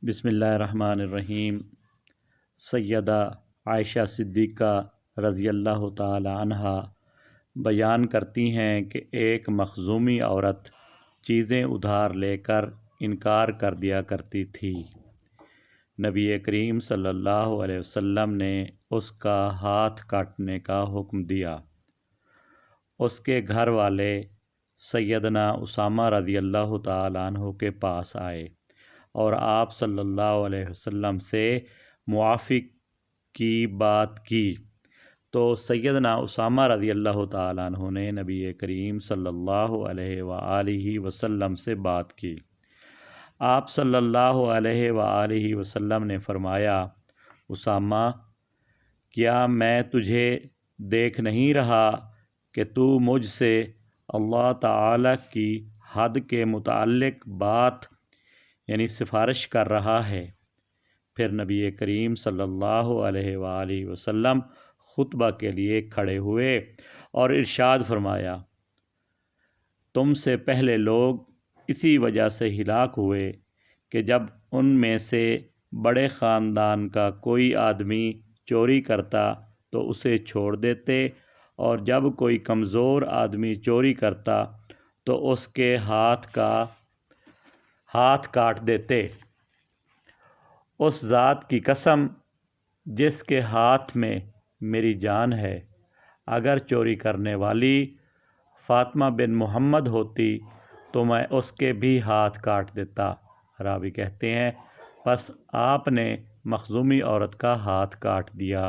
बिस्मिल्लाहिर्रहमानिर्रहीम। सैयदा आयशा सिद्दीक़ा रज़ी अल्लाह ताला अन्हा बयान करती हैं कि एक मखज़ूमी औरत चीज़ें उधार लेकर इनकार कर दिया करती थी। नबी करीम सल्लल्लाहु अलैहि वसल्लम ने उसका हाथ काटने का हुक्म दिया। उसके घर वाले सैयदना उसामा रज़ी अल्लाह ताला अन्हु के पास आए और आप सल्लल्लाहु अलैहि वसल्लम से मुआफ़ी की बात की तो सैयदना उसामा रज़ी अल्लाह ताला अन्हु ने नबी करीम सल्लल्लाहु अलैहि वसल्लम से बात की। आप सल्लल्लाहु अलैहि वसल्लम ने फरमाया, उसामा, क्या मैं तुझे देख नहीं रहा कि तू मुझसे अल्लाह ताला की हद के मुताल्लिक़ बात यानी सिफारिश कर रहा है। फिर नबी करीम सल्लल्लाहु अलैहि वसल्लम खुतबा के लिए खड़े हुए और इरशाद फरमाया, तुमसे पहले लोग इसी वजह से हिलाक हुए कि जब उनमें से बड़े ख़ानदान का कोई आदमी चोरी करता तो उसे छोड़ देते और जब कोई कमज़ोर आदमी चोरी करता तो उसके हाथ काट देते। उस ज़ात की कसम जिसके हाथ में मेरी जान है, अगर चोरी करने वाली फ़ातिमा बिन मोहम्मद होती तो मैं उसके भी हाथ काट देता। रावी कहते हैं, बस आपने मखज़ूमी औरत का हाथ काट दिया।